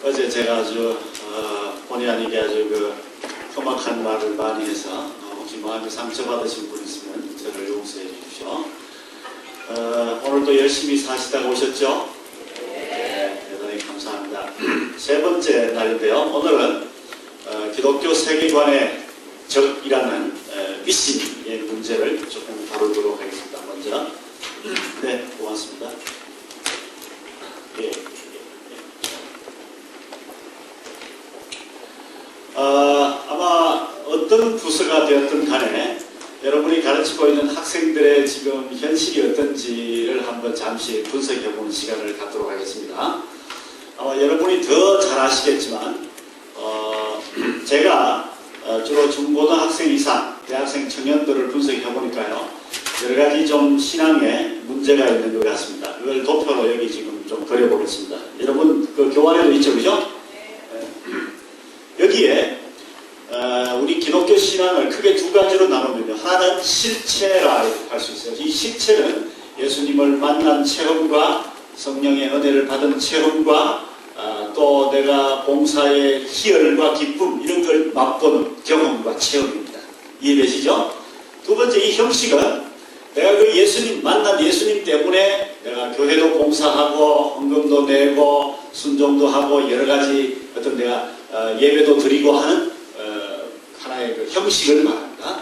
어제 제가 아주 본의 아니게 아주 험악한 말을 많이 해서 혹시 마음에 상처받으신 분 있으면 저를 용서해 주십시오. 오늘도 열심히 사시다가 오셨죠? 네, 대단히 감사합니다. 세 번째 날인데요. 오늘은 기독교 세계관의 적이라는 미신의 문제를 조금 다루도록 하겠습니다. 먼저 네, 고맙습니다. 예. 아마 어떤 부서가 되었든 간에 여러분이 가르치고 있는 학생들의 지금 현실이 어떤지를 한번 잠시 분석해보는 시간을 갖도록 하겠습니다. 아마 여러분이 더 잘 아시겠지만 제가 주로 중고등학생 이상 대학생 청년들을 분석해보니까요, 여러가지 좀 신앙에 문제가 있는 것 같습니다. 그걸 도표로 여기 지금 좀 그려보겠습니다. 여러분 그 교환에도 있죠, 그죠? 여기에 우리 기독교 신앙을 크게 두 가지로 나누면요, 하나는 실체라 할 수 있어요. 이 실체는 예수님을 만난 체험과 성령의 은혜를 받은 체험과 또 내가 봉사의 희열과 기쁨 이런 걸 맛보는 경험과 체험입니다. 이해되시죠? 두 번째, 이 형식은 내가 그 예수님 만난 예수님 때문에 내가 교회도 봉사하고 헌금도 내고 순종도 하고 여러 가지 어떤 내가 예배도 드리고 하는 하나의 그 형식을 말합니다.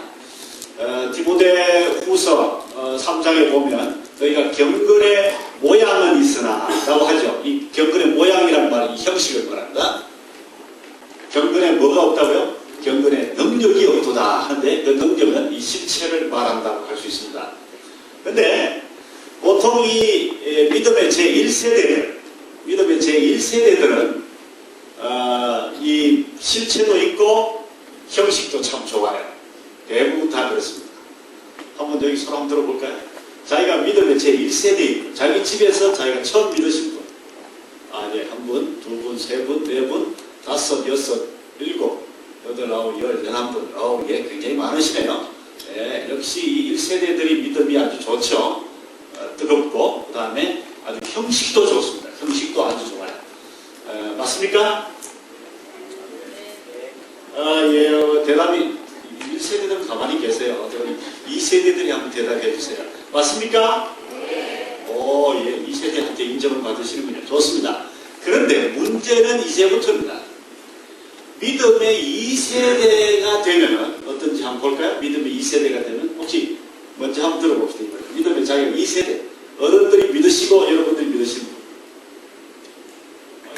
디모데 후서 3장에 보면 너희가 경건의 모양은 있으나 라고 하죠. 이 경건의 모양이란 말은 이 형식을 말합니다. 경건에 뭐가 없다고요? 경건의 능력이 없도다 하는데 그 능력은 이 실체를 말한다고 할 수 있습니다. 근데 보통 이 믿음의 제1세대들은 이 실체도 있고 형식도 참 좋아요. 대부분 다 그렇습니다. 한번 여기 손 한번 들어볼까요? 자기가 믿음의 제1세대이고 자기 집에서 자기가 처음 믿으신 분, 네, 한 분, 두 분, 세 분, 네 분, 다섯, 여섯, 일곱, 여덟, 아홉, 열, 11분. 예, 굉장히 많으시네요. 예, 역시 이 1세대들이 믿음이 아주 좋죠. 뜨겁고, 그 다음에 아주 형식도 좋습니다. 형식도 아주 좋아요. 맞습니까? 예, 대답이 1세대들은 가만히 계세요. 2세대들이 한번 대답해 주세요. 맞습니까? 오, 예, 2세대한테 인정을 받으시는군요. 좋습니다. 그런데 문제는 이제부터입니다. 믿음의 2세대가 되면은 어떤지 한번 볼까요? 믿음의 2세대가 되면 혹시 먼저 한번 들어봅시다. 믿음의 자기가 2세대, 어른들이 믿으시고 여러분들이 믿으시는 분.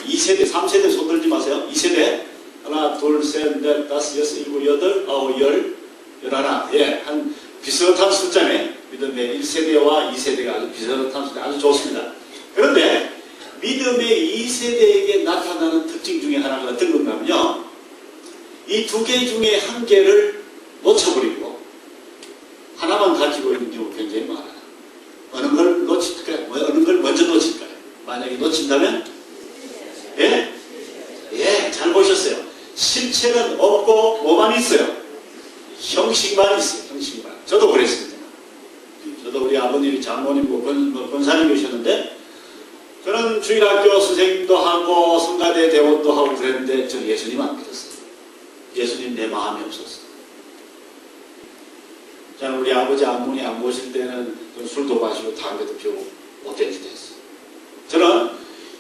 2세대, 3세대 손 들지 마세요. 2세대 하나, 둘, 셋, 넷, 다섯, 여섯, 일곱, 여덟, 아홉, 열, 열하나. 예, 한 비슷한 숫자네. 믿음의 1세대와 2세대가 아주 비슷한 숫자, 아주 좋습니다. 그런데 믿음의 2세대에게 나타나는 특징 중에 하나가 어떤 건가면요, 이 두 개 중에 한 개를 놓쳐버리고 하나만 가지고 있는 경우가 굉장히 많아요. 어느 걸 놓칠까요? 어느 걸 먼저 놓칠까요? 만약에 놓친다면? 예? 예, 잘 보셨어요. 실체는 없고 뭐만 있어요? 형식만 있어요. 형식만. 저도 그랬습니다. 저도 우리 아버님이 장모님이고 권사님이셨는데 저는 주일학교 선생님도 하고 성가대 대원도 하고 그랬는데 저는 예수님 안 믿었어요. 예수님 내 마음이 없었어요. 저는 우리 아버지 어머니 안 보실 때는 술도 마시고 담배도 피우고 못된 짓 했어요. 저는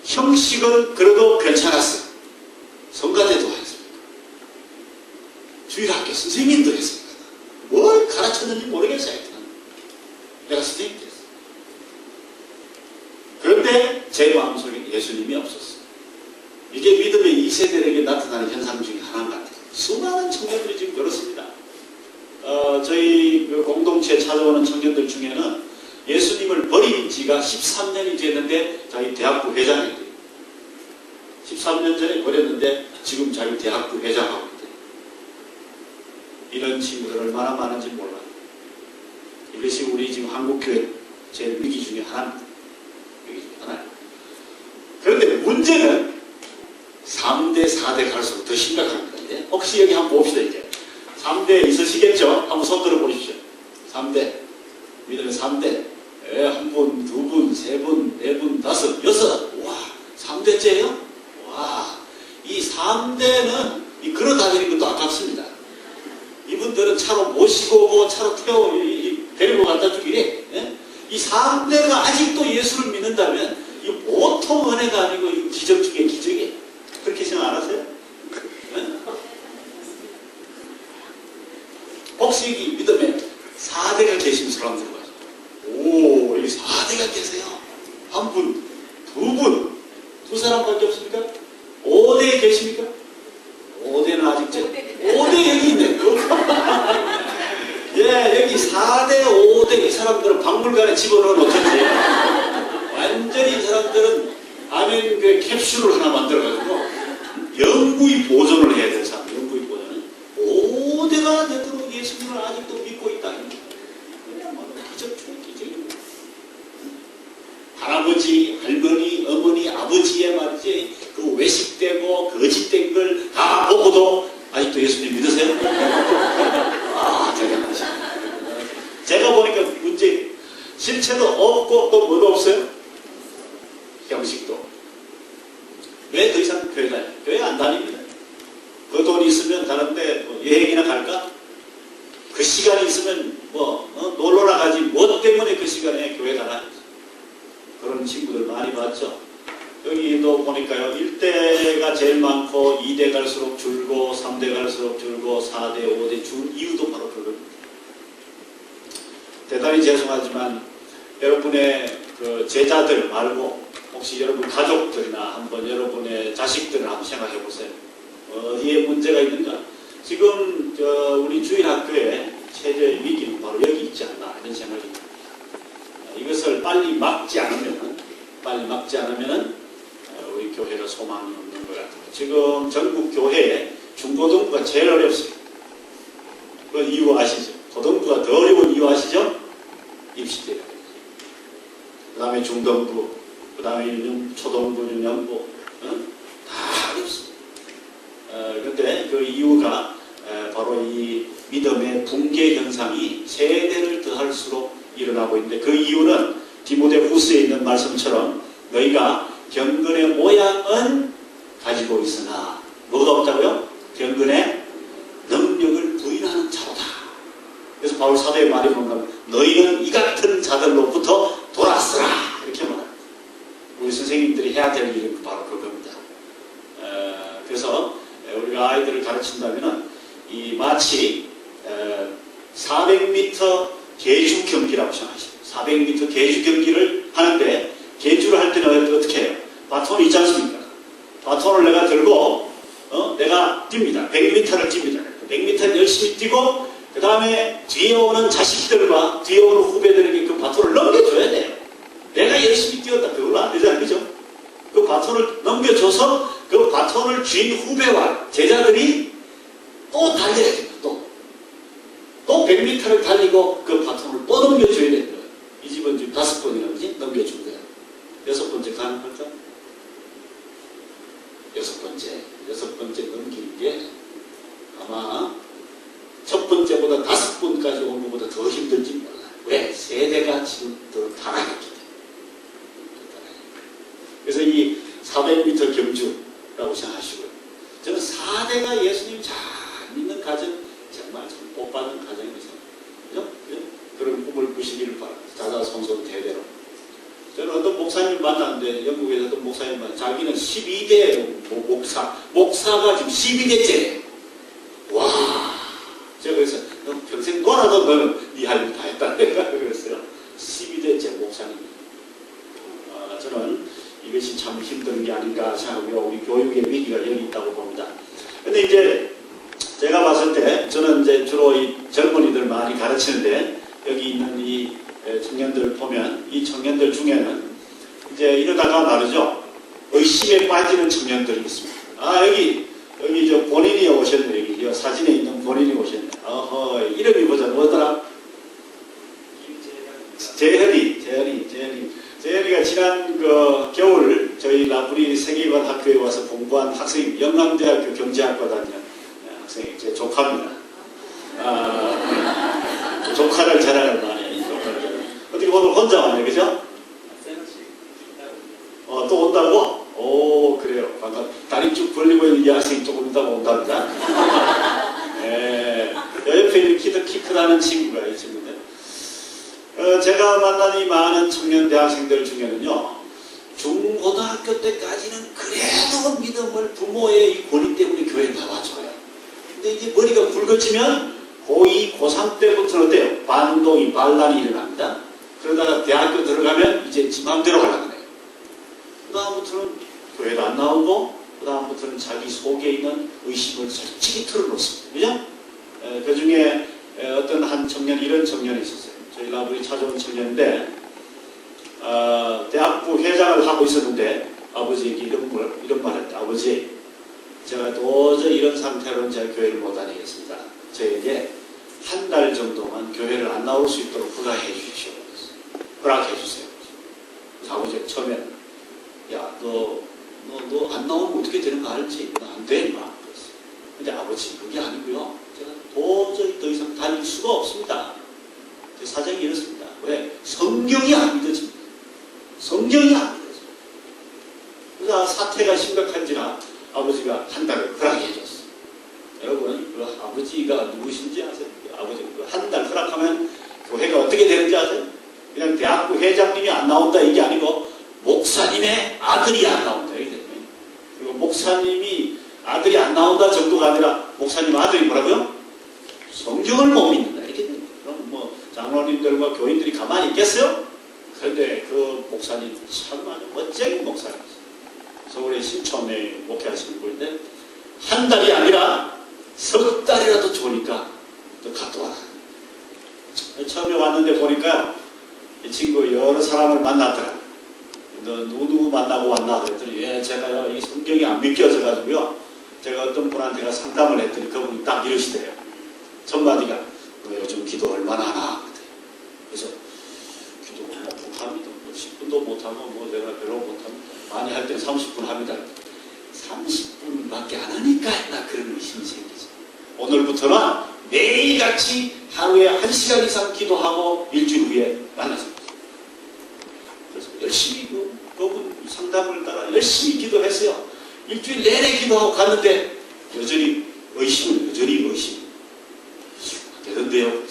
형식은 그래도 괜찮았어요. 성가대도 했습니다. 주일학교 선생님도 했습니다. 뭘 가르쳤는지 모르겠어요. 내가 선생님 됐어요. 그런데 제 마음속에 예수님이 없었어요. 이게 믿음의 2세대에게 나타나는 현상 중에 하나인 것 같아요. 수많은 청년들이 지금 그렇습니다. 저희 그 공동체에 찾아오는 청년들 중에는 예수님을 버린 지가 13년이 됐는데 자기 대학부 회장이 돼요. 13년 전에 버렸는데 지금 자기 대학부 회장하고 있대요. 이런 친구들 얼마나 많은지 몰라요. 이것이 우리 지금 한국교회 제일 위기 중에 하나입니다. 그런데 문제는 3대, 4대 갈수록 더 심각합니다. 이제. 혹시 여기 한번 봅시다. 이제 3대 있으시겠죠? 한번 손 들어 보십시오. 3대. 믿음의 3대. 예, 한 분, 두 분, 세 분, 네 분, 다섯, 여섯. 와, 3대째요? 와, 것도 아깝습니다. 이분들은 차로 모시고 오고 차로 데리고 갖다 주기. 예? 이 3대가 아직도 예수를 믿는다면 이 보통 은혜가 아니고 이 기적 중에 기적이에요. 그렇게 생각 안 하세요? 예? 혹시 이 믿음에 4대가 계신 사람들 봐요. 오, 이 4대가 계세요. 한 분, 두 분, 두 사람밖에 없습니까? 5대에 계십니까? 5대는 아직 5대 여기 있네. 예, 여기 4대, 5대 이 사람들은 박물관에 집어넣으면 어떡하지? 완전히 이 사람들은 아멘 그 캡슐을 하나 만들어가지고 영구히 보존을 해야 되는 사람, 영구히 보존을. 5대가 되도록 예수님을 아직도 믿고 있다. 그냥 기적 중에 기적입니다. 할아버지, 할머니, 어머니, 아버지의 말이지 그 외식되고 거짓된 걸 다 보고도 아직도 예수님 믿으세요? 아, 대단하시네. 제가 보니까 문제 실체도 없고 또 뭐도 없어요? 형식도. 왜 더 이상 교회 다녀요? 교회 안 다닙니다. 그 돈이 있으면 다른데 뭐 여행이나 갈까? 그 시간이 있으면 놀러나 가지 뭐 때문에 그 시간에 교회 가나? 그런 친구들 많이 봤죠. 여기도 보니까요. 1대가 제일 많고 2대 갈수록 줄고 3대 갈수록 줄고 4대, 5대 줄 이유도 바로 그겁니다. 대단히 죄송하지만 여러분의 그 제자들 말고 혹시 여러분 가족들이나 한번 여러분의 자식들을 한번 생각해 보세요. 어디에 문제가 있는가? 지금 우리 주일학교에 최저의 위기는 바로 여기 있지 않나 이런 생각이 듭니다. 이것을 빨리 막지 않으면은 우리 교회가 소망이 없는 것 같아요. 지금 전국 교회에 중고등부가 제일 어렵습니다. 그 이유 아시죠? 고등부가 더 어려운 이유 아시죠? 입시대가. 그 다음에 중등부, 그 다음에 초등부, 유년부, 다 어렵습니다. 그런데 그 이유가 바로 이 믿음의 붕괴 현상이 세대를 더할수록 일어나고 있는데 그 이유는 디모데후서에 있는 말씀처럼 너희가 경건의 모양은 가지고 있으나 뭐가 없다고요? 경건의 능력을 부인하는 자로다. 그래서 바울 사도의 말이 뭔가 너희는 이 같은 자들로부터 돌아서라 이렇게 말합니다. 우리 선생님들이 해야 될 일은 바로 그겁니다. 그래서 우리가 아이들을 가르친다면 이 마치 400m 계주 경기라고 생각하십시오. 400m 계주 경기를 하는데 계주를 할 때는 어떻게 해요? 바톤이 있지 않습니까? 바톤을 내가 들고 내가 뜁니다. 100m를 뜁니다. 100m를 열심히 뛰고 그 다음에 뒤에 오는 자식들과 뒤에 오는 후배들에게 그 바톤을 넘겨줘야 돼요. 내가 열심히 뛰었다. 그걸로 안 되잖아요. 그죠? 그 바톤을 넘겨줘서 그 바톤을 쥔 후배와 제자들이 또 달려야 됩니다. 또 100m를 달리고 그 바톤을 또 넘겨줘야 되는 거예요. 이 집은 지금 5번이나 그지? 넘겨준 거예요. 6번째 가는 걸까? 6번째 넘기는 게 아마 첫 번째보다 5번까지 오는 것보다 더 힘들지 몰라요. 왜? 세대가 지금 더 달아있기 때문에. 그래서 이 400m 경주라고 생각하시고요. 저는 4대가 예수님 잘 믿는 가정 정말 복받은 가정에서 그죠? 그런 꿈을 꾸시기를 바랍니다. 자자손손 대대로. 저는 어떤 목사님 만났는데 영국에서 어떤 목사님 만났는데 자기는 12대 목사가 지금 12대째예요. 와, 제가 그래서 너 평생 놀아도 너는 네 할 일 다 했다 그랬어요. 12대째 목사님. 저는 이것이 참 힘든 게 아닌가 생각하고요. 우리 교육의 위기가 여기 있다고 봅니다. 근데 이제 제가 봤을 때 저는 이제 주로 이 젊은이들 많이 가르치는데 여기 있는 이 청년들 보면 이 청년들 중에는 이제 이러다가 말이죠. 의심에 빠지는 청년들이 있습니다. 여기 저 본인이 오셨네. 여기 사진에 있는 본인이 오셨네. 이름이 뭐더라? 재현이가 지난 그 겨울 저희 라브리 세계관 학교에 와서 공부한 학생이 영남대학교 경제학과 다니는 학생이 제 조카입니다. 조카를 자랑을 많이 해요. 어떻게 오늘 혼자 왔네, 그죠? 또 온다고? 오, 그래요. 다리 쭉 벌리고 있는 이 학생이 조금 있다가 온답니다. 하는 친구가 있었는데, 제가 만난 이 많은 청년 대학생들 중에는요, 중고등학교 때까지는 그래도 믿음을 부모의 이 권위 때문에 교회에 나와줘요. 근데 이제 머리가 굵어지면 고2, 고3 때부터는 어때요? 반동이, 반란이 일어납니다. 그러다가 대학교 들어가면 이제 지 맘대로 하려고 해요. 그 다음부터는 교회도 안 나오고, 그 다음부터는 자기 속에 있는 의심을 솔직히 털어놓습니다. 그죠? 그 중에 어떤 한 청년, 이런 청년이 있었어요. 저희 라브리 찾아온 청년인데, 대학부 회장을 하고 있었는데, 아버지에게 이런 말 했다. 아버지, 제가 도저히 이런 상태로는 제가 교회를 못 다니겠습니다. 저에게 한 달 정도만 교회를 안 나올 수 있도록 허가해 주십시오. 허락해 주세요. 그래서 아버지가 처음엔, 야, 너 안 나오면 어떻게 되는 거 알지? 너 안 돼, 임마. 근데 아버지, 그게 아니고요. 제가 도저히 더 이상 다닐 수가 없습니다. 사정이 이렇습니다. 왜? 성경이 안 믿어집니다. 성경이 안 믿어집니다. 그래서 사태가 심각한지라 아버지가 한 달을 허락해 줬어요. 여러분, 그 아버지가 누구신지 아세요? 아버지 한 달 허락하면 교회가 어떻게 되는지 아세요? 그냥 대학부 회장님이 안 나온다 이게 아니고 목사님의 아들이 안 나온다 이게 됩니다. 그리고 목사님이 아들이 안 나온다 정도가 아니라 목사님 아들이 뭐라고요? 성경을 못 믿는다 이렇게 됩니다. 그럼 뭐 장로님들과 교인들이 가만히 있겠어요? 그런데 그 목사님 참 아주 멋쟁이 목사님이었어요. 서울의 신촌에 목회하시는 분인데 한 달이 아니라 석 달이라도 좋으니까 또 갔다 와라. 처음에 왔는데 보니까 이 친구 여러 사람을 만났더라. 너 누구 만나고 왔나 그랬더니 예, 제가요 이 성경이 안 믿겨져가지고요 제가 어떤 분한테 상담을 했더니 그분이 딱 이러시대요. 첫 마디가 너 요즘 기도 얼마나 하나? 그래서 기도 못합니다. 10분도 못하면 뭐 내가 별로 못합니다. 많이 할 때 30분 합니다. 30분밖에 안 하니까 나 그런 의심이 생기죠. 오늘부터는 매일같이 하루에 1시간 이상 기도하고 일주일 후에 만나서 그래서 열심히 그분 상담을 따라 열심히 기도했어요. 일주일 내내 기도하고 갔는데 여전히 의심. 되던데요.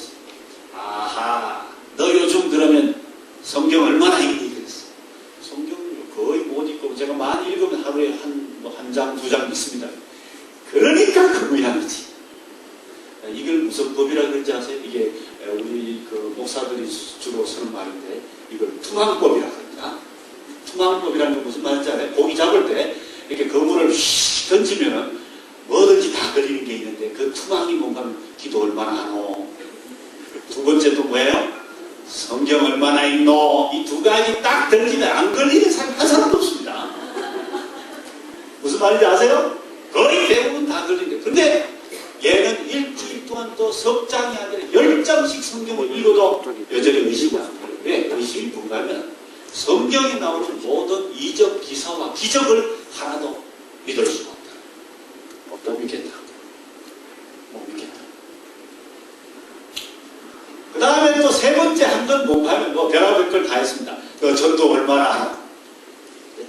아하, 너 요즘 그러면 성경 얼마나 읽니? 그랬어. 성경 거의 못 읽고 제가 많이 읽으면 하루에 한 장, 두 장 읽습니다. 그러니까 그 모양이지. 이걸 무슨 법이라 그런지 아세요? 이게 우리 그 목사들이 주로 쓰는 말인데 이걸 투망법이라 합니다. 투망법이라는 건 무슨 말인지 알아요? 고기 잡을 때 이렇게 거물을 휙 던지면은 뭐든지 다 걸리는 게 있는데 그 투망이 뭔가 기도 얼마나 하노? 두 번째 또 뭐예요? 성경 얼마나 읽노? 이 두 가지 딱 던지면 안 걸리는 사람 한 사람도 없습니다. 무슨 말인지 아세요? 거의 대부분 다 걸리는데 근데 얘는 일주일 동안 또 석 장이 아니라 10장씩 성경을 읽어도 여전히 의심이 안 돼요. 왜? 의심이 뭔가면 성경에 나오는 모든 이적 기사와 기적을 하나도 믿을 수가 없다. 못 믿겠다. 못 믿겠다. 그 다음에 또 세 번째 한 건 뭔가 하면 뭐 별의별 걸 다 했습니다. 그 전도 얼마나 하나?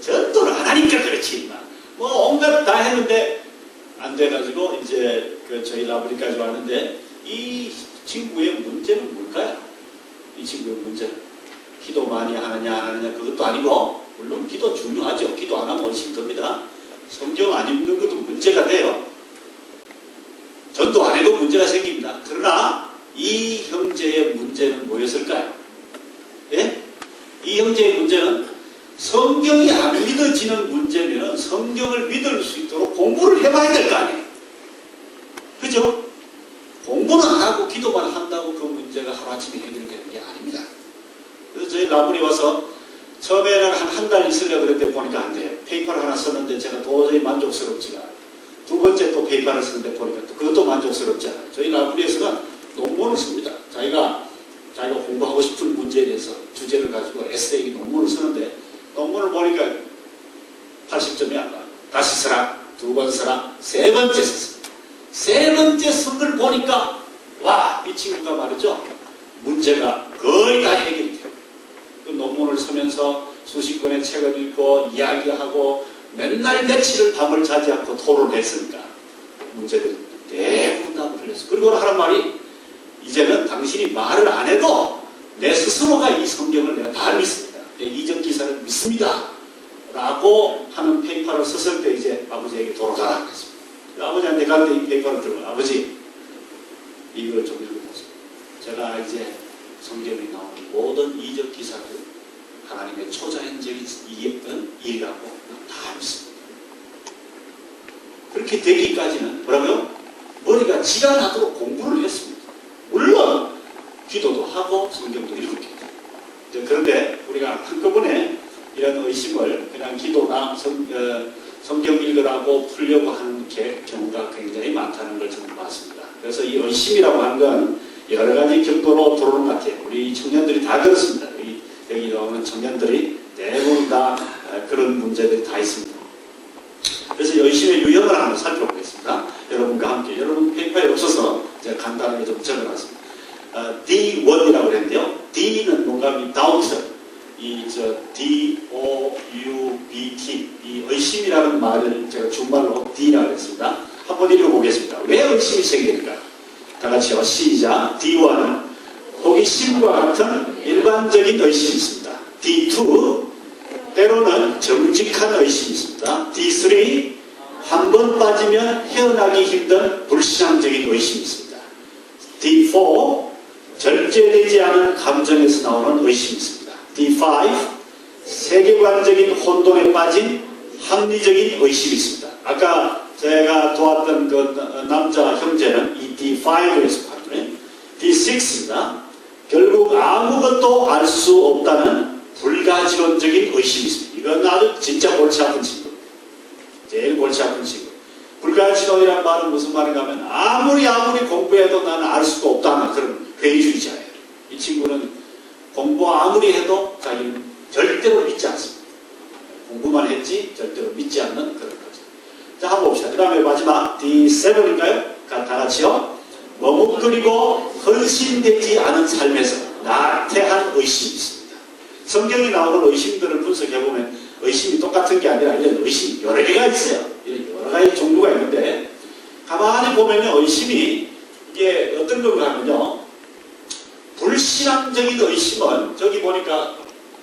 전도를 안 하니까 그렇지. 뭐 온갖 다 했는데 안 돼가지고 이제 그 저희 라브리까지 왔는데 이 친구의 문제는 뭘까요? 이 친구의 문제는 기도 많이 하느냐 안 하느냐 그것도 아니고 물론 기도 중요하죠. 기도 안 하면 훨씬 듭니다. 성경 안 읽는 것도 문제가 돼요. 전도 안 해도 문제가 생깁니다. 그러나 이 형제의 문제는 뭐였을까요? 예? 이 형제의 문제는 성경이 안 믿어지는 문제면 성경을 믿을 수 있도록 공부를 해봐야 될 거 아니에요. 그죠? 공부는 안 하고 기도만 한다고 그 문제가 하루아침에 해결되는 게 아닙니다. 그래서 저희 라브리 와서 처음에는 한 달 있으려고 그랬는데 보니까 안 돼요. 페이퍼를 하나 썼는데 제가 도저히 만족스럽지가 않아요. 두 번째 또 페이퍼를 쓰는데 보니까 또 그것도 만족스럽지 않아요. 저희 라브리에서는 논문을 씁니다. 자기가 공부하고 싶은 문제에 대해서 주제를 가지고 에세이 논문을 쓰는데 논문을 보니까 80점이 안 나와요. 다시 쓰라, 두 번 쓰라, 세 번째 썼습니다. 세 번째 쓴 걸 보니까 와, 이 친구가 말이죠. 문제가 거의 다 해결이 돼요. 그 논문을 쓰면서 수십 권의 책을 읽고 이야기하고 맨날 며칠을 밤을 자지 않고 토론을 했으니까 문제들이 대부분 다 풀렸어요. 그리고 하는 말이 이 이제는 당신이 말을 안 해도 내 스스로가 이 성경을 내가 다 믿습니다. 내 이적 기사를 믿습니다. 라고 하는 페이퍼를 썼을 때 이제 아버지에게 돌아가라 그랬습니다. 아버지한테 갈 때 이 페이퍼를 들고 아버지 이걸 좀 읽어보세요. 제가 이제 성경에 나오는 모든 이적 기사를 하나님의 초자연적인 일이라고 다 믿습니다. 그렇게 되기까지는 뭐라고요? 머리가 지가 나도록 공부를 했습니다. 물론 기도도 하고 성경도 읽었겠죠. 그런데 우리가 한꺼번에 이런 의심을 그냥 기도나 성경 읽으라고 풀려고 하는 경우가 굉장히 많다는 걸 저는 봤습니다. 그래서 이 의심이라고 하는 건 여러 가지 격도로 들어오는 것 같아요. 우리 청년들이 다 그렇습니다. 여기 나오는 청년들이 대부분 다 그런 문제들이 다 있습니다. 그래서 의심의 유형을 한번 살펴보겠습니다. 여러분과 함께. 여러분 페이퍼에 없어서 제가 간단하게 좀 적어놨습니다. D1이라고 그랬는데요. D는 뭔가 doubt, D-O-U-B-T, 이 의심이라는 말을 제가 준말로 D라고 했습니다. 한번 읽어보겠습니다. 왜 의심이 생깁니까? 다 같이요. 시작. D1은 호기심과 같은 일반적인 의심이 있습니다. D2, 때로는 정직한 의심이 있습니다. D3, 한 번 빠지면 헤어나기 힘든 불신앙적인 의심이 있습니다. D4, 절제되지 않은 감정에서 나오는 의심이 있습니다. D5, 세계관적인 혼돈에 빠진 합리적인 의심이 있습니다. 아까 제가 도왔던 그 남자 형제는 이 D5에 속하는데 D6입니다. 결국 아무것도 알 수 없다는 불가지론적인 의심이 있습니다. 이건 아주 진짜 골치 아픈 친구. 제일 골치 아픈 친구. 불가지론이란 말은 무슨 말인가 하면 아무리 공부해도 나는 알 수가 없다는 그런 회의주의자예요. 이 친구는 공부 아무리 해도 자기는 절대로 믿지 않습니다. 공부만 했지 절대로 믿지 않는 그런 거죠. 자, 한번 봅시다. 그 다음에 마지막 D7인가요? 다 같이요. 머뭇거리고 헌신되지 않은 삶에서 나태한 의심이 있습니다. 성경에 나오는 의심들을 분석해보면 의심이 똑같은 게 아니라 이런 의심이 여러 개가 있어요. 여러 가지 종류가 있는데 가만히 보면요. 의심이 이게 어떤 건가 하면요. 불신앙적인 의심은 저기 보니까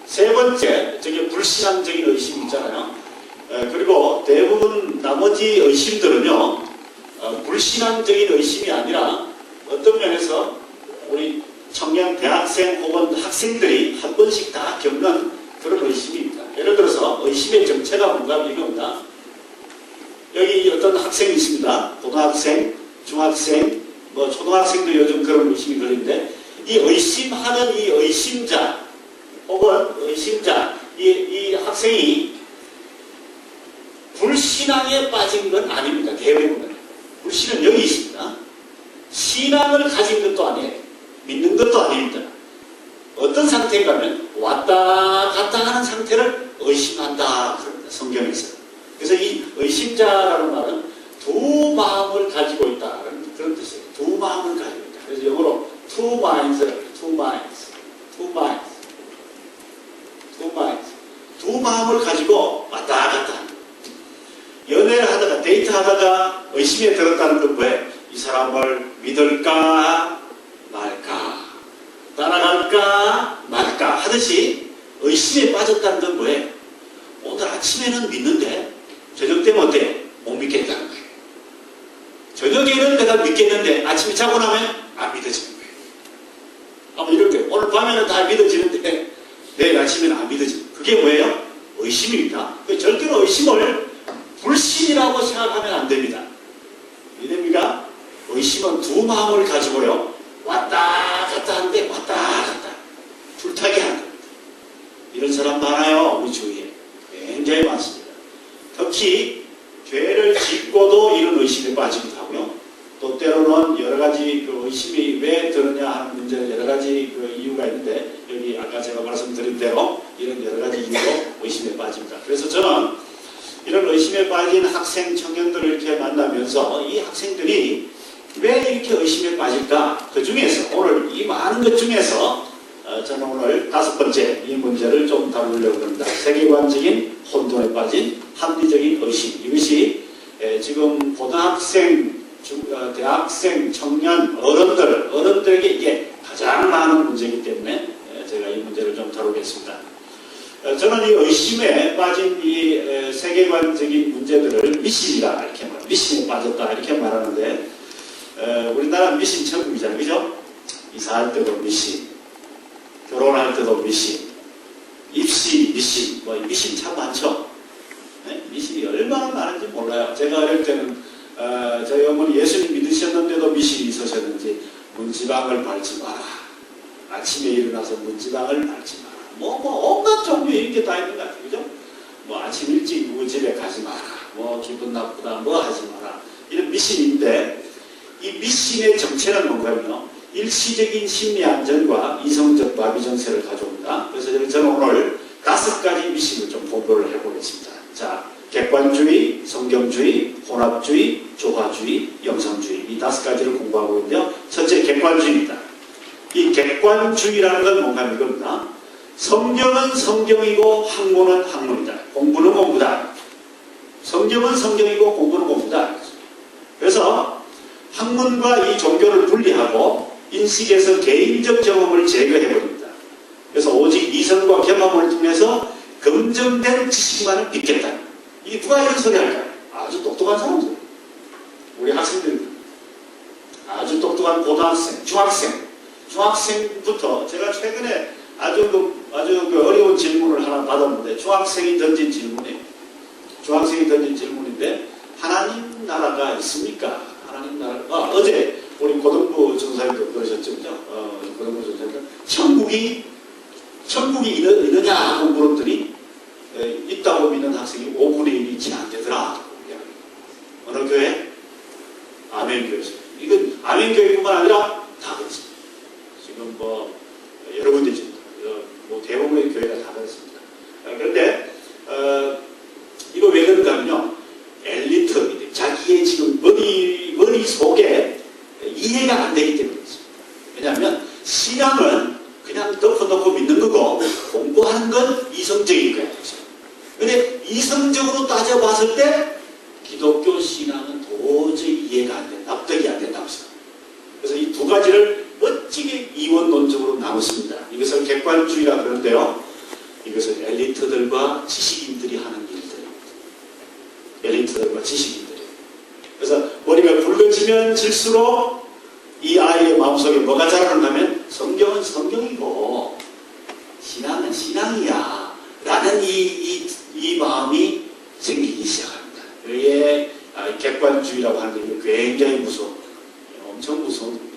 세 번째 저기 불신앙적인 의심이 있잖아요. 그리고 대부분 나머지 의심들은요. 불신앙적인 의심이 아니라 어떤 면에서 우리 청년 대학생 혹은 학생들이 한 번씩 다 겪는 그런 의심입니다. 예를 들어서 의심의 정체가 뭔가 이겁니다. 여기 어떤 학생이 있습니다. 고등학생, 중학생, 초등학생도 요즘 그런 의심이 걸리는데 이 의심하는 이 의심자 혹은 의심자 이 학생이 불신앙에 빠진 건 아닙니다. 대부분은. 불신은 여기 있습니다. 신앙을 가진 것도 아니에요. 믿는 것도 아닙니다. 어떤 상태인가 하면 왔다 갔다 하는 상태를 의심한다 그럽니다. 성경에서. 그래서 이 의심자라는 말은 두 마음을 가지고 있다는 그런 뜻이에요. 두 마음을 가지고 있다. 그래서 영어로 two minds. 두 마음을 가지고 왔다 갔다 합니다. 연애를 하다가 데이트하다가 의심에 들었다는 건 뭐예요? 이 사람을 믿을까 말까 따라갈까 말까 하듯이 의심에 빠졌다는 건 뭐예요? 오늘 아침에는 믿는데 저녁 되면 어때요? 못 믿겠다는 거예요. 저녁에는 내가 믿겠는데 아침에 자고 나면 안 믿어지는 거예요. 아마 이럴 때 오늘 밤에는 다 믿어지는데 내일 아침에는 안 믿어지는 거예요. 그게 뭐예요? 의심입니다. 절대로 의심을 불신이라고 생각하면 안 됩니다. 이해됩니까? 의심은 두 마음을 가지고요. 왔다 갔다 하는데 왔다 갔다 불타게 하는 겁니다. 이런 사람 많아요. 우리 주위에. 굉장히 많습니다. 특히 죄를 짓고도 이런 의심에 빠지기도 하고요. 또 때로는 여러 가지 그 의심이 왜 드느냐 하는 문제 여러 가지 그 이유가 있는데 여기 아까 제가 말씀드린 대로 이런 여러 가지 이유로 의심에 빠집니다. 그래서 저는 이런 의심에 빠진 학생 청년들을 이렇게 만나면서 이 학생들이 왜 이렇게 의심에 빠질까? 그 중에서 오늘 이 많은 것 중에서 저는 오늘 5번째 이 문제를 좀 다루려고 합니다. 세계관적인 혼돈에 빠진 합리적인 의심. 이것이 지금 고등학생 대학생, 청년, 어른들에게 이게 가장 많은 문제이기 때문에 제가 이 문제를 좀 다루겠습니다. 저는 이 의심에 빠진 이 세계관적인 문제들을 미신이다 이렇게 말합니다. 미신에 빠졌다 이렇게 말하는데 우리나라 미신 천국이잖아요, 그죠? 이사할 때도 미신, 결혼할 때도 미신, 입시 미신, 뭐 미신 참 많죠. 네? 미신이 얼마나 많은지 몰라요. 제가 어릴 때는 저희 어머니 예수님 믿으셨는데도 미신이 있으셨는지 문지방을 밟지 마라. 아침에 일어나서 문지방을 밟지 마라. 온갖 종류 이런 게 다 있는 것 같아요. 그죠? 뭐 아침 일찍 누구 집에 가지 마라. 뭐 기분 나쁘다. 뭐 하지 마라. 이런 미신인데 이 미신의 정체는 뭔가요? 일시적인 심리 안정과 이성적 마비 정세를 가져옵니다. 그래서 저는 오늘 5가지 미신을 좀 공부를 해보겠습니다. 자, 객관주의, 성경주의, 혼합주의, 조화주의, 영성주의 이 5가지를 공부하고 있는데요. 첫째, 객관주의입니다. 이 객관주의라는 건 뭔가 이겁니다. 성경은 성경이고 학문은 학문이다. 공부는 공부다. 성경은 성경이고 공부는 공부다. 그래서 학문과 이 종교를 분리하고 인식에서 개인적 경험을 제거해버립니다. 그래서 오직 이성과 경험을 통해서 검증된 지식만을 믿겠다. 이게 누가 이런 소리 할까요? 아주 똑똑한 사람들. 우리 학생들. 아주 똑똑한 고등학생, 중학생부터 제가 최근에 아주 어려운 질문을 하나 받았는데 중학생이 던진 질문인데 하나님 나라가 있습니까? 하나님 나라가 어제 우리 고등부 전사님도 그러셨죠, 그죠? 고등부 전사님 천국이 있느냐 하고 물었더니 있다고 믿는 학생이 5분의 1이 채 안 되더라. 어느 교회? 아멘교회였습니다. 이건 아멘교회뿐만 아니라 다 그렇습니다. 지금 뭐 여러 군데 있습니다. 뭐 대부분의 교회가 다 그렇습니다. 그런데 이거 왜 그런가면요, 엘리트 자기의 지금 머릿속에 이해가 안 되기 때문에 그렇습니다. 왜냐하면 신앙은 그냥 덮어놓고 믿는 거고 공부하는 건 이성적인 거예요. 그런데 이성적으로 따져봤을 때 기독교 신앙은 도저히 이해가 안 된다, 납득이 안 된다고 생각합니다. 그래서 이 2가지를 멋지게 이원론적으로 나눴습니다. 이것을 객관주의라 그러는데요. 이것은 엘리트들과 지식인들이 하는 엘리트들과 지식인들이. 그래서 머리가 굵어지면 질수록 이 아이의 마음속에 뭐가 자라는가면 성경은 성경이고 신앙은 신앙이야 라는 이 마음이 생기기 시작합니다. 그게 객관주의라고 하는 게 굉장히 무서운 거예요. 엄청 무서운 거예요.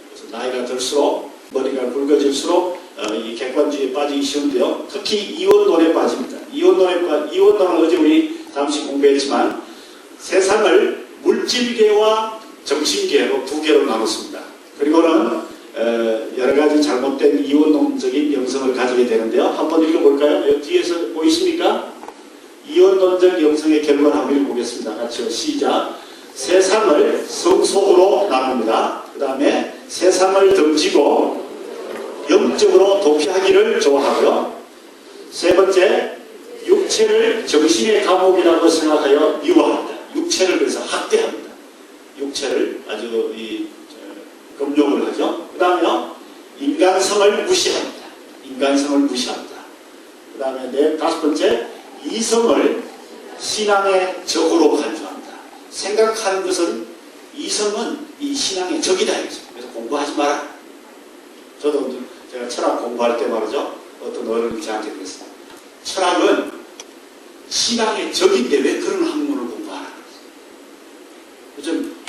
그래서 나이가 들수록 머리가 굵어질수록 이 객관주의에 빠지기 쉬운데요. 특히 이원론에 빠집니다. 이원론은 어제 우리 잠시 공부했지만 세상을 물질계와 정신계로 2개로 나눴습니다. 그리고는 여러 가지 잘못된 이원론적인 영성을 가지게 되는데요. 한번 읽어볼까요? 여기 뒤에서 보이십니까? 이원론적 영성의 결론 한번 읽어보겠습니다. 같이요. 시작. 세상을 성속으로 나눕니다. 그 다음에 세상을 던지고 영적으로 도피하기를 좋아하고요. 3번째, 육체를 정신의 감옥이라고 생각하여 미워합니다. 육체를 그래서 학대합니다. 육체를 아주 금욕을 하죠. 그 다음에요, 인간성을 무시합니다. 그 다음에 5번째, 이성을 신앙의 적으로 간주합니다. 생각하는 것은 이성은 이 신앙의 적이다. 그래서 공부하지 마라. 저도 제가 철학 공부할 때 말이죠. 어떤 어른이 저한테 그랬어요. 철학은 신앙의 적인데 왜 그런 학문을 공부하라. 요즘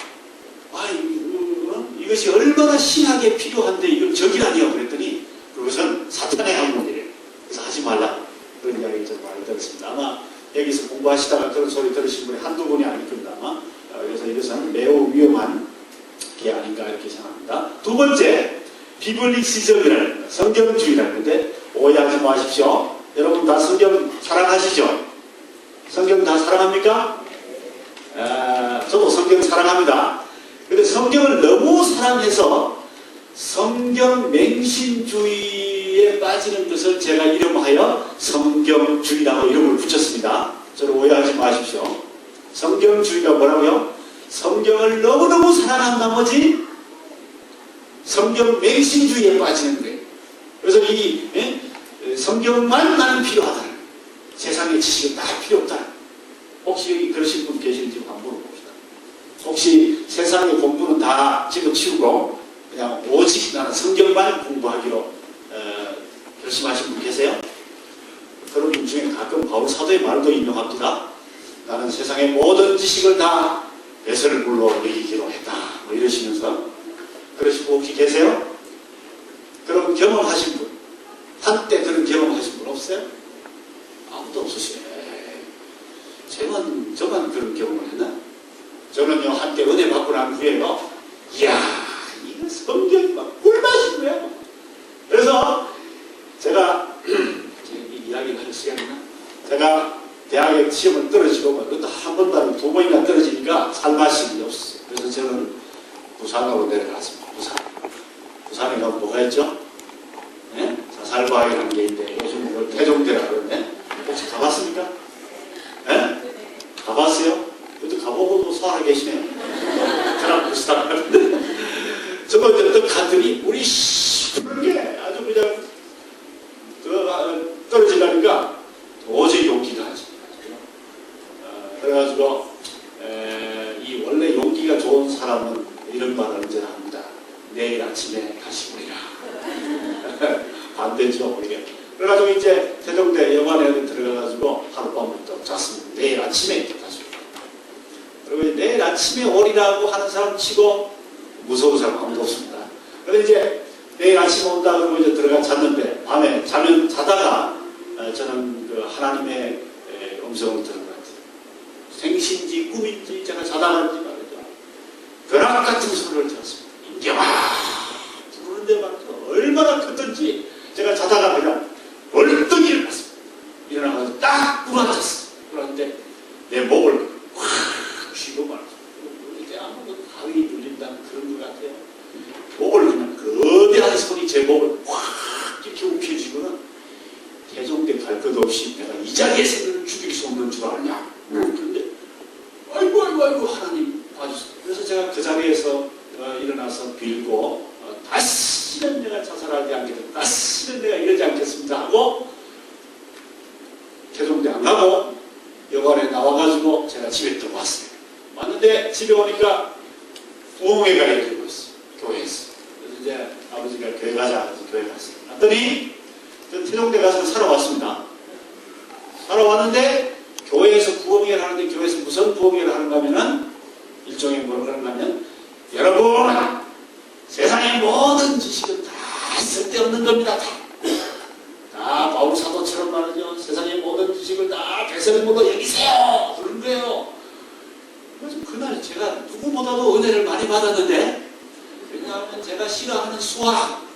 이것이 얼마나 신학에 필요한데 이건 적이라니요. 그랬더니 그것은 사탄의 학문이래요. 그래서 하지 말라. 그런 이야기를 좀 많이 들었습니다. 아마 여기서 공부하시다가 그런 소리 들으신 분이 한두 분이 아닐 겁니다. 아마. 그래서 이것은 매우 위험한 게 아닌가 이렇게 생각합니다. 2번째, 비블리시즘이라는 성경주의라는 건데 오해하지 마십시오. 여러분 다 성경 사랑하시죠? 성경 다 사랑합니까? 저도 성경 사랑합니다. 근데 성경을 너무 사랑해서 성경 맹신주의에 빠지는 것을 제가 이름하여 성경주의라고 이름을 붙였습니다. 저를 오해하지 마십시오. 성경주의가 뭐라고요? 성경을 너무너무 사랑한 나머지 성경 맹신주의에 빠지는 거예요. 그래서 성경만 나는 필요하다. 세상의 지식은 다 필요 없다. 혹시 여기 그러신 분 계신지 한번 물어봅시다. 혹시 세상의 공부는 다 집어치우고 그냥 오직 나는 성경만 공부하기로 결심하신 분 계세요? 그런 분 중에 가끔 바울 사도의 말도 인용합니다. 나는 세상의 모든 지식을 다 배설물로 여기기로 했다. 뭐 이러시면서 그러신 분 혹시 계세요? 그런 경험하신 분, 한때 그런 경험하신 분 없어요? 아무도 없으시네. 저만 그런 경험을 했나? 저는요, 한때 은혜 받고 난 후에요, 이야, 이거 성경이 막 꿀맛인 거야. 그래서 제가, 이 이야기를 할 시간이나? 제가 대학에 시험을 떨어지고, 그것도 한 번도 아니고 두 번이나 떨어지니까 살맛이 없었어요. 그래서 저는 부산으로 내려갔습니다. 부산에 가면 뭐가 있죠? 네? 자살과학이라는 게 있는데, 요즘 이걸 태종대라고 그러네? 혹시 가봤습니까? 네? 가봤어요? 그것도 가보고도 살아 계시네요. 저랑 비슷한 것 같은데. 저거 어떤 갔더니, 우리 그런 게 아주 그냥, 떨어지려니까 도저히 용기가 안 납니다. 그래가지고, 이 원래 용기가 좋은 사람은 이런 말을 언제나 합니다. 내일 아침에 다시 보리라. 반대죠, 이게. 그래가지고 이제 태종대 여관에 들어가가지고 하룻밤을 또 잤습니다. 내일 아침에 다시 오리라. 그리고 내일 아침에 오리라고 하는 사람 치고 무서운 사람 아무도 없습니다. 그래서 이제 내일 아침에 온다 그러고 이제 들어가 잤는데 밤에 자다가 저는 그 하나님의 음성을 들은 것 같아요. 생신지 꿈인지 제가 자다간지 말이죠. 벼락 같은 소리를 들었습니다. 인경아 부르는데 말이죠. 얼마나 컸던지 제가 자다가 그냥 벌떡 일어났습니다. 일어나가지고 딱 부러졌어. 그런데 내 목을 확 쥐고 말았어. 이제 아무도 가위 눌린다는 그런 것 같아요. 목을 그냥 거대한 소리 제 목을 확 이렇게 움켜쥐고는 태종대 갈 것 없이 내가 이 자리에서 너를 죽일 수 없는 줄 아냐. 그런데 아이고 하나님 봐주세요. 그래서 제가 그 자리에서 일어나서 빌고 다시는 내가 자살하지 않겠다. 다시는 내가 이러지 않겠습니다 하고 태종대 안 가고 여관에 나와가지고 제가 집에 들어왔어요. 왔는데 집에 오니까 부흥회가 열리고 있어요. 교회에서. 그래서 이제 아버지가 교회 가자 해서 교회 갔어요. 갔더니 저 태종대 가서 살아왔습니다. 살아왔는데 교회에서 부흥회를 하는데 교회에서 무슨 부흥회를 하는가 하면은 일종의 뭐를 하는가 하면 여러분 세상의 모든 지식은 다 쓸데없는 겁니다. 다 바울 사도처럼 말이죠. 세상의 모든 지식을 다 배설물로 여기세요. 그런 거예요. 그래서 그날 제가 누구보다도 은혜를 많이 받았는데 왜냐하면 제가 싫어하는 수학,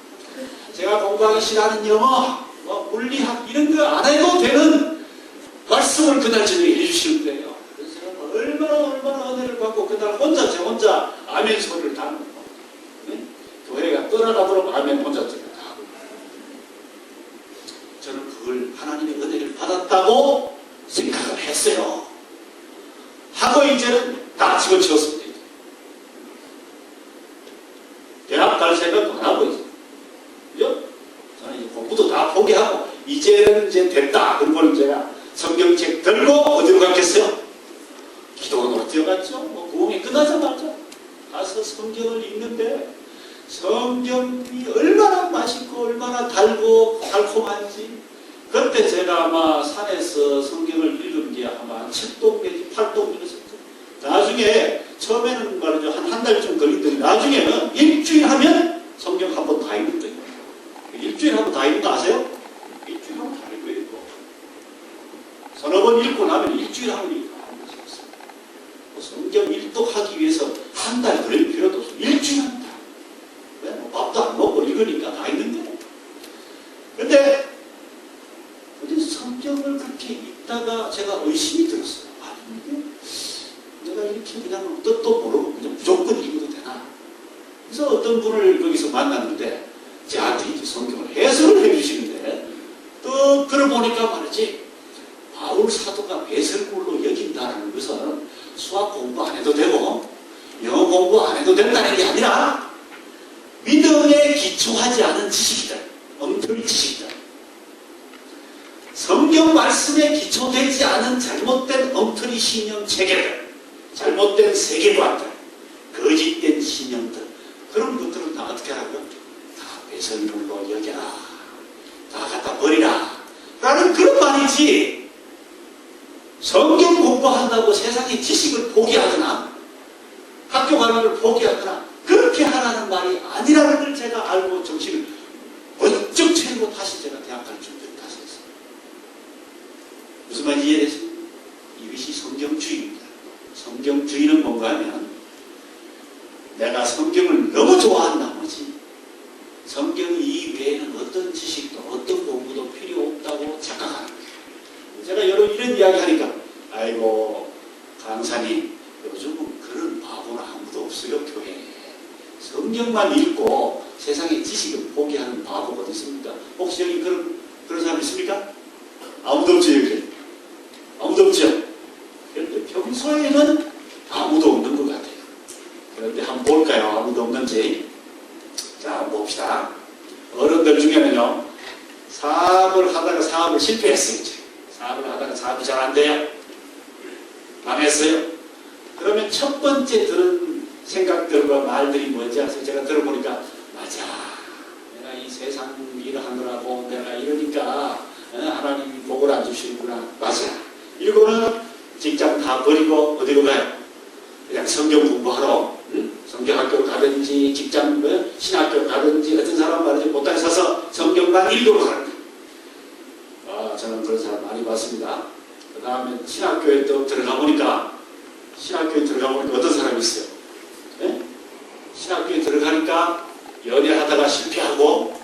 제가 공부하기 싫어하는 영어, 물리학 이런 거 안 해도 되는 말씀을 그날 저녁에 해주시는 거예요. 그래서 제가 얼마나 은혜를 받고 그날 제 혼자 아멘 소리를 다 하는 거예요. 네? 교회가 떠나가도록 아멘 혼자 다 하고 저는 그걸 하나님의 은혜를 받았다고 생각을 했어요. 하고 이제는 다 집어치웠습니다. 대학 갈 생각도 안 하고 있어요. 그죠? 저는 이제 공부도 다 포기하고 이제는 이제 됐다. 그걸 제가 성경책 들고 어디로 갔겠어요? 기도원으로 뛰어갔죠. 뭐 부흥이 끝나자마자 가서 성경을 읽는데 성경이 얼마나 맛있고 얼마나 달고 달콤한지 그때 제가 아마 산에서 성경을 읽은 게 아마 7동 내지 8동 읽었어요. 나중에 처음에는 말이죠. 한 달쯤 걸리더니 나중에는 일주일 하면 성경 한 번 다 읽는 거예요. 일주일 하면 다 읽는 거 아세요? 일주일 하면 다 읽고 서너 번 읽고 나면 일주일 하면 읽고 성경 일독하기 위해서 한 달 걸릴 필요도 없어. 일주일 합니다. 왜? 뭐 밥도 안 먹고 읽으니까 다 있는 거예요. 근데 성경을 그렇게 읽다가 제가 의심이 들었어요. 이게 내가 이렇게 그냥 뜻도 모르고 그냥 무조건 읽어도 되나? 그래서 어떤 분을 거기서 만났는데 저한테 이제 성경을 해설을 해주시는데 또 들어보니까 말이지 바울 사도가 배설물로 여긴다는 것은 수학 공부 안 해도 되고 공부 안 해도 된다는 게 아니라 믿음에 기초하지 않은 지식이다. 엉터리 지식이다. 성경 말씀에 기초되지 않은 잘못된 엉터리 신념 체계들, 잘못된 세계관들, 거짓된 신념들, 그런 것들은 다 어떻게 하라고요? 다 배설물로 여겨라. 다 갖다 버리라. 라는 그런 말이지. 성경 공부한다고 세상의 지식을 포기하거나 학교 가는 걸 포기하거나 그렇게 하라는 말이 아니라는 걸 제가 알고 정신을 번쩍 차리고 다시 제가 대학 갈 준비를 다시 했어요. 무슨 말인지 이해되십니까? 이것이 성경주의입니다. 성경주의는 뭔가 하면 내가 성경을 너무 좋아한 나머지 성경 이외에는 어떤 지식도 어떤 공부도 필요 없다고 착각하는 거예요. 제가 여러 이런 이야기 하니까 아이고 강사님 요즘은 그런 바보는 아무도 없어요. 교회에 성경만 읽고 세상의 지식을 포기하는 바보가 어디 있습니까? 혹시 여기 그런 사람 있습니까? 아무도 없죠. 여기 아무도 없죠. 그런데 평소에는 아무도 없는 것 같아요. 그런데 한번 볼까요? 아무도 없는지. 자, 한번 봅시다. 어른들 중에는요, 사업을 하다가 사업을 실패했어요. 사업을 하다가 사업이 잘 안 돼요. 망했어요. 그러면 첫 번째 들은 생각들과 말들이 뭔지 아세요? 제가 들어보니까 맞아. 내가 이 세상 일을 하느라고 내가 이러니까 하나님이 복을 안 주시는구나. 맞아. 이거는 직장 다 버리고 어디로 가요? 그냥 성경 공부하러 성경학교 가든지 직장 신학교 가든지 어떤 사람 말이지 못다에 서서 성경만 읽으러 가는 거예요. 저는 그런 사람 많이 봤습니다. 그 다음에 신학교에 또 들어가 보니까 어떤 사람이 있어요. 네? 신학교에 들어가니까 연애하다가 실패하고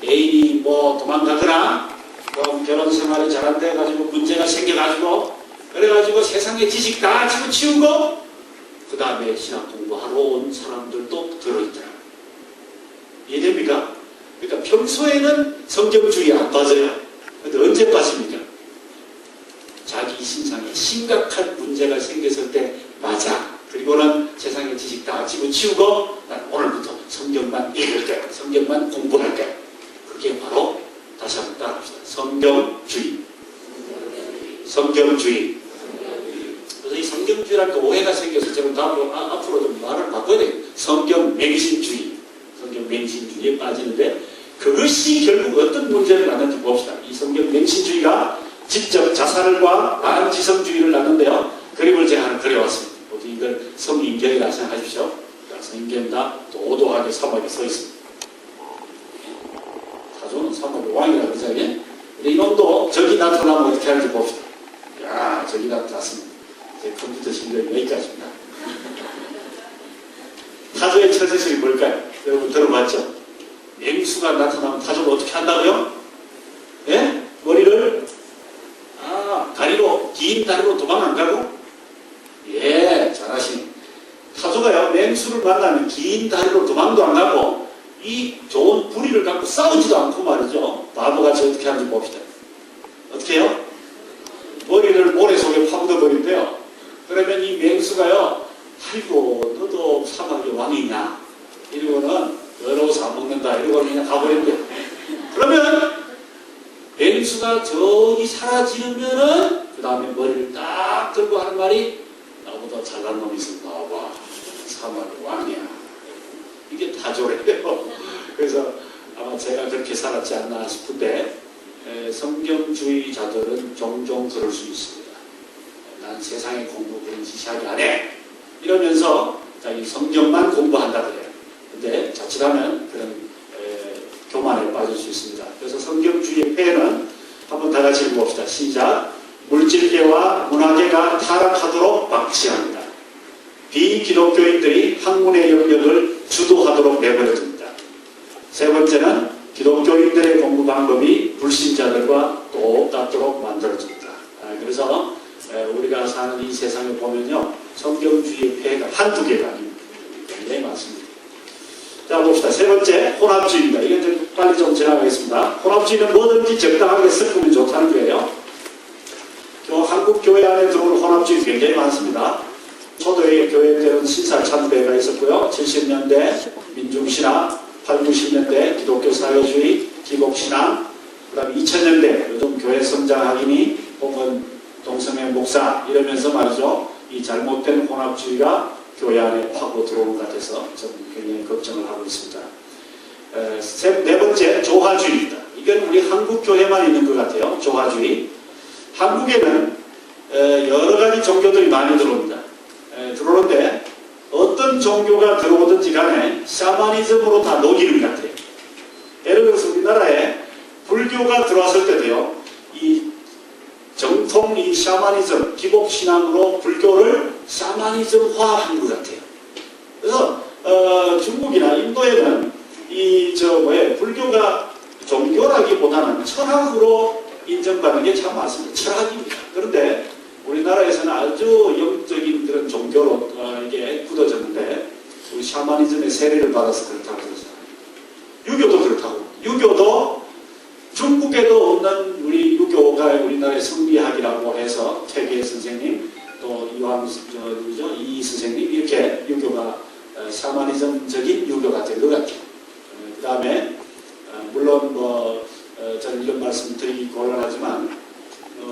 애인이 뭐 도망가거나 또 결혼 생활이 잘 안 돼가지고 문제가 생겨가지고 그래가지고 세상의 지식 다 집어치우고 그 다음에 신학 공부하러 온 사람들도 들어있더라고요. 이해됩니까? 그러니까 평소에는 성경주의 안 빠져요. 근데 언제 빠집니까? 자기 신상에 심각한 문제가 생겼을 때 맞아. 그리고는 세상의 지식 다 집어치우고 난 오늘부터 성경만 읽을 거야. 성경만 공부할 거야. 그게 바로 다시 한번 따라합시다. 성경주의. 성경주의. 그래서 이 성경주의라는 게 오해가 생겨서 제가 앞으로 좀 말을 바꿔야 돼요. 성경맹신주의. 성경맹신주의에 빠지는데 그것이 결국 어떤 문제를 낳는지 봅시다. 이 성경맹신주의가 직접 자살과 반지성주의를 낳는데요. 그림을 제가 하나 그려왔습니다. 모두 이걸 성인경이라 생각하십시오. 성인경 다 도도하게 사막에 서 있습니다. 타조는 사막의 왕이라고 그러잖아요. 근데 이놈도 적이 나타나면 어떻게 하는지 봅시다. 야, 적이 나타났습니다. 제 컴퓨터 실력이 여기까지입니다. 타조의 처세술이 뭘까요? 여러분 들어봤죠? 맹수가 나타나면 타조가 어떻게 한다고요? 예? 머리를 다리로, 긴 다리로 도망 안 가고? 예, 잘하시네. 타조가요, 맹수를 만나면 긴 다리로 도망도 안 가고, 이 좋은 부리를 갖고 싸우지도 않고 말이죠. 바보같이 어떻게 하는지 봅시다. 어떻게 해요? 머리를 모래 속에 파묻어버린대요. 그러면 이 맹수가요, 아이고, 너도 사막의 왕이냐? 이러고는, 더러워서 안 먹는다. 이러고 그냥 가버린대요. 그러면, 맹수가 저기 사라지면은 그 다음에 머리를 딱 들고 하는 말이 나보다 잘난 놈이 있으면 나와봐. 사막의 왕이야. 이게 타조래요. 그래서 아마 제가 그렇게 살았지 않나 싶은데 성경주의자들은 종종 그럴 수 있습니다. 난 세상의 공부 그런 지시하기 안 해. 이러면서 자기 성경만 공부한다 그래요. 근데 자칫하면 그런 교만에 빠질 수 있습니다. 그래서 성경주의의 폐해는 한번 다 같이 읽어봅시다. 시작. 물질계와 문화계가 타락하도록 방치합니다. 비기독교인들이 학문의 영역을 주도하도록 내버려둡니다. 세 번째는 기독교인들의 공부 방법이 불신자들과 똑같도록 만들어줍니다. 그래서 우리가 사는 이 세상에 보면요, 성경주의의 폐해가 한두 개가 아닙니다. 굉장히 많습니다. 자, 봅시다. 세 번째, 혼합주의입니다. 이건 좀 빨리 좀 지나가겠습니다. 혼합주의는 뭐든지 적당하게 섞으면 좋다는 거예요. 한국 교회 안에 들어오는 혼합주의 굉장히 많습니다. 초대의 교회 때는 신사참배가 있었고요. 70년대 민중신학, 8, 90년대 기독교 사회주의, 기복신학, 그 다음에 2000년대 요즘 교회 성장학이니 혹은 동성애 목사 이러면서 말이죠. 이 잘못된 혼합주의가 교회 안에 파고 들어오는 것 같아서 저는 굉장히 걱정을 하고 있습니다. 네 번째, 조화주의입니다. 이건 우리 한국 교회만 있는 것 같아요. 조화주의. 한국에는 여러 가지 종교들이 많이 들어옵니다. 들어오는데 어떤 종교가 들어오든지 간에 샤머니즘으로 다 녹이는 것 같아요. 예를 들어서 우리나라에 불교가 들어왔을 때도요, 이 정통 이 샤머니즘, 기복신앙으로 불교를 샤머니즘화한 것 같아요. 그래서 중국이나 인도에는 불교가 종교라기보다는 철학으로 인정받는 게 참 많습니다. 철학입니다. 그런데 우리나라에서는 아주 영적인 그런 종교로 이게 굳어졌는데 우리 샤머니즘의 세례를 받아서 그렇다고 그러잖아요. 유교도 그렇다고. 유교도 중국에도 없는 우리 유교가 우리나라의 성리학이라고 해서 태계 선생님 또 이 선생님 이렇게 유교가 샤머니즘적인 유교가 된 것 같아요. 그 다음에 물론 저는 이런 말씀 드리기 곤란하지만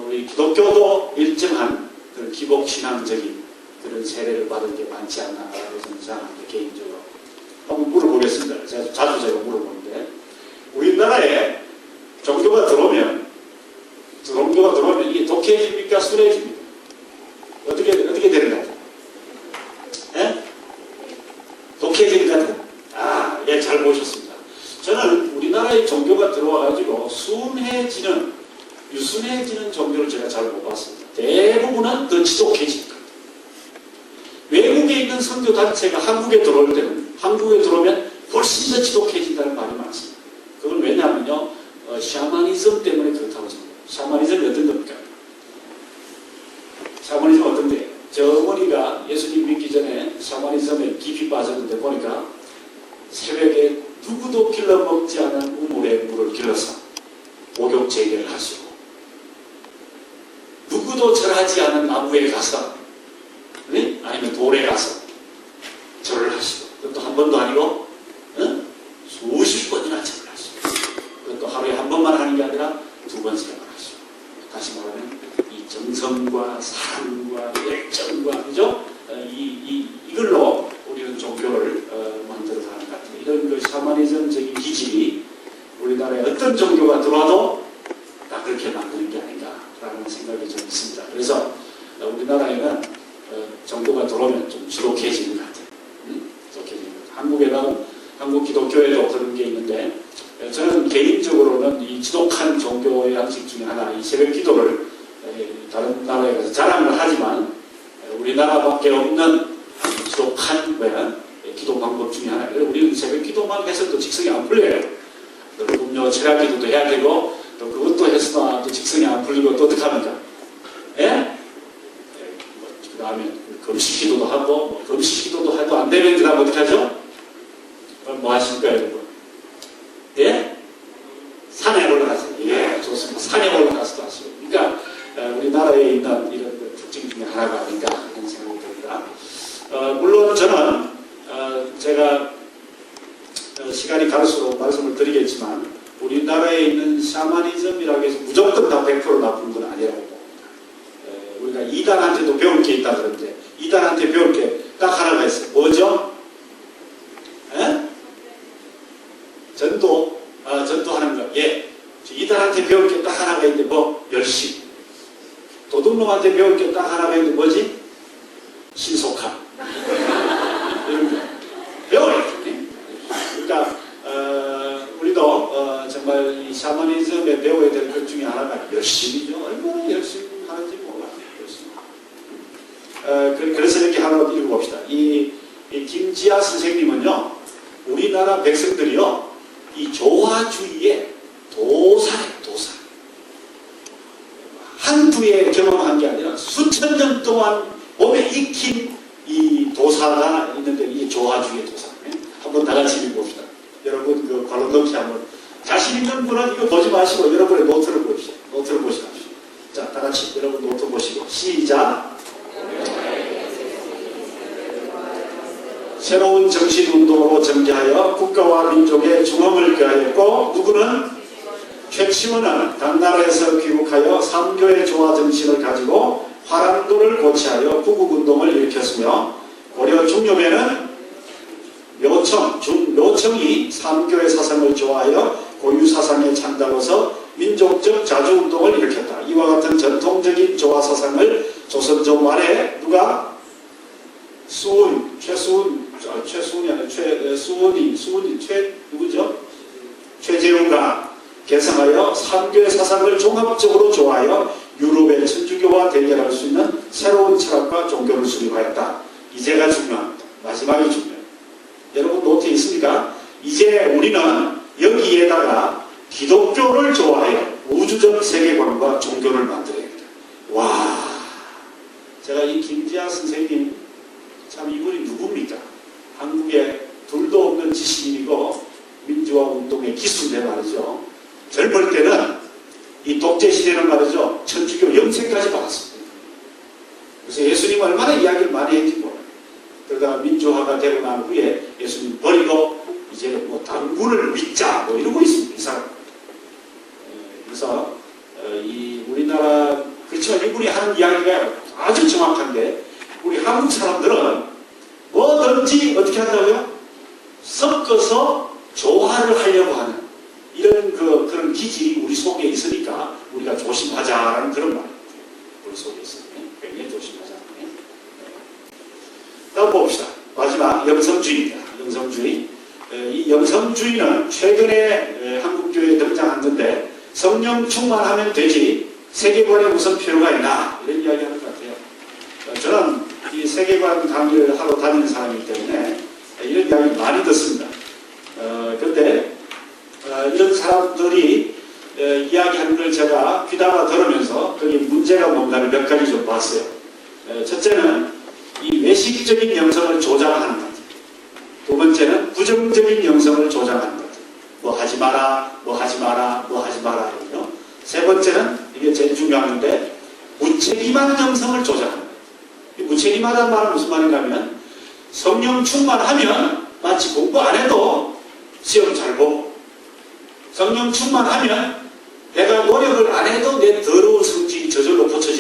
우리 기독교도 일정한 그런 기복신앙적인 그런 세례를 받은 게 많지 않나라고 저는 생각합니다. 개인적으로. 한번 물어보겠습니다. 자주 제가 물어보는데 우리나라에 종교가 들어오면 이게 독해집니까? 순해집니까? 어떻게 되는 것 같아요? 예? 독해지는 것 같아요? 예, 잘 보셨습니다. 저는 우리나라의 종교가 들어와가지고 유순해지는 종교를 제가 잘 못 봤습니다. 대부분은 더 지독해집니다. 외국에 있는 선교 단체가 한국에 들어오면 훨씬 더 지독해진다는 말이 많습니다. 그건 왜냐하면요, 샤머니즘 때문에 그렇다고 생각해요. 샤머니즘이 어떤 겁니까? 샤머니즘 어떤 데요? 저 어머니가 예수님 믿기 전에 샤머니즘에 깊이 빠졌는데 보니까 새벽에 누구도 길러먹지 않은 우물에 물을 길러서 목욕 재개를 하시고 누구도 절하지 않은 나무에 가서 아니면 돌에 가서 절을 하시고 그것도 한 번도 아니고 수십 번이나 절을 하시고 그것도 하루에 한 번만 하는 게 아니라 2번, 3번 하시고 다시 말하면 이 정성과 사랑과 열정과 그죠? 이걸로 우리는 종교를 만들어가는 것 같아요. 이런 그 샤머니즘적인 기질이 우리나라에 어떤 종교가 들어와도 다 그렇게 만드는 게 아닌가라는 생각이 좀 있습니다. 그래서 우리나라에는 종교가 들어오면 좀 지독해지는 것 같아요. 지독해지는 것 같아요. 한국에는 한국 기독교에도 그런 게 있는데 저는 개인적으로는 이 지독한 종교의 양식 중에 하나, 이 새벽 기도를 다른 나라에 가서 자랑을 하지만 우리나라밖에 없는 지독한 기도 방법 중에 하나예요. 우리는 새벽 기도만 해서도 직성이 안 풀려요. 음료 체력 기도도 해야 되고 또 그것도 해서도 또 직성이 안 풀리고 또 어떡합니까? 예? 그 다음에 금식 기도도 하고 금식 기도도 해도 안 되면 그 다음 어떻게 하죠? 그럼 뭐 하실까요, 여러분? 예? 산에 올라가세요. 예, 좋습니다. 산에 올라가서도 하시고. 그러니까 우리나라에 있는 이런 특징 중에 하나가 아닌가 하는 생각이 듭니다. 물론 저는 제가 시간이 갈수록 말씀을 드리겠지만 우리나라에 있는 샤머니즘이라고 해서 무조건 다 100% 나쁜 건 아니라고 봅니다. 우리가 이단한테도 배울 게 있다 그러는데 이단한테 배울 게 딱 하나가 있어요. 뭐죠? 에? 전도하는 거. 예. 이단한테 배울 게 딱 하나가 있는데 열심. 도둑놈한테 배울 게 딱 하나가 있는데 뭐지? 신속함. 이런 거. 배워야 돼. 그러니까 우리도 정말 이 샤머니즘에 배워야 될 것 중에 하나가 열심이죠. 얼마나 열심히 하는지 몰라요. 그래서 이렇게 하나 읽어봅시다. 이 김지아 선생님은요, 우리나라 백성들이요, 이 조화주의의 도사예요, 도사. 한두 해 경험한 게 아니라 수천 년 동안 몸에 익힌 이 도사가 있는데 이 조화주의의 도사. 한번 다 같이 읽어봅시다. 여러분 그 발로 넘치 한번 자신 있는 분은 이거 보지 마시고 여러분의 노트를 보십시오. 노트를 보시십시오. 자, 다 같이 여러분 노트 보시고 시작. 새로운 정신운동으로 전개하여 국가와 민족의 중흥을 꾀하였고 누구는 최치원은 당나라에서 귀국하여 삼교의 조화 정신을 가지고 화랑도를 고치하여 구국운동을 일으켰으며 고려 중엽에는 묘청이 삼교의 사상을 조화하여 고유사상의 창달로서 민족적 자주운동을 일으켰다. 이와 같은 전통적인 조화 사상을 조선조 말에 누가? 최재우가 개성하여 삼교의 사상을 종합적으로 조화하여 유럽의 천주교와 대결할 수 있는 새로운 철학과 종교를 수립하였다. 이제가 중요합니다. 마지막이 중요해요. 여러분 노트에 있습니까? 이제 우리는 여기에다가 기독교를 조화하여 우주적 세계관과 종교를 만들어야 합니다. 와, 제가 이 김지아 선생님 참 이분이 누굽니까? 한국에 둘도 없는 지식인이고 민주화 운동의 기수인데 말이죠. 젊을 때는 이 독재 시대는 말이죠. 천주교 영생까지 받았습니다. 그래서 예수님 얼마나 이야기를 많이 했지 뭐. 그러다가 민주화가 되고 난 후에 예수님 버리고 이제 뭐 당군을 믿자 뭐 이러고 있습니다. 이 사람. 그래서 이 우리나라 그렇죠. 이분이 하는 이야기가 아주 정확한데 우리 한국 사람들은 뭐든지 어떻게 한다고요? 섞어서 조화를 하려고 하는 이런 그런 기질이 우리 속에 있으니까 우리가 조심하자라는 그런 말입니다. 우리 속에 있으니 굉장히 조심하자. 다음 봅시다. 마지막 영성주의입니다. 영성주의. 이 영성주의는 최근에 한국교회에 등장한 건데 성령 충만하면 되지 세계관에 무슨 필요가 있나 이런 이야기 하는 것 같아요. 저는 이 세계관 강의를 하러 다니는 사람이기 때문에 이런 이야기 많이 듣습니다. 그런데 이런 사람들이 이야기하는 걸 제가 귀담아 들으면서 거기 문제가 뭔가를 몇 가지 좀 봤어요. 첫째는 이 외식적인 영성을 조장하는 것. 두 번째는 부정적인 영성을 조장하는 것. 뭐 하지 마라, 뭐 하지 마라, 뭐 하지 마라. 세 번째는 이게 제일 중요한 건데 무책임한 영성을 조장하는 것. 무책임하다는 말은 무슨 말인가 하면 성령 충만하면 마치 공부 안 해도 시험 잘 보고 성령 충만하면 내가 노력을 안 해도 내 더러운 성질이 저절로 고쳐지고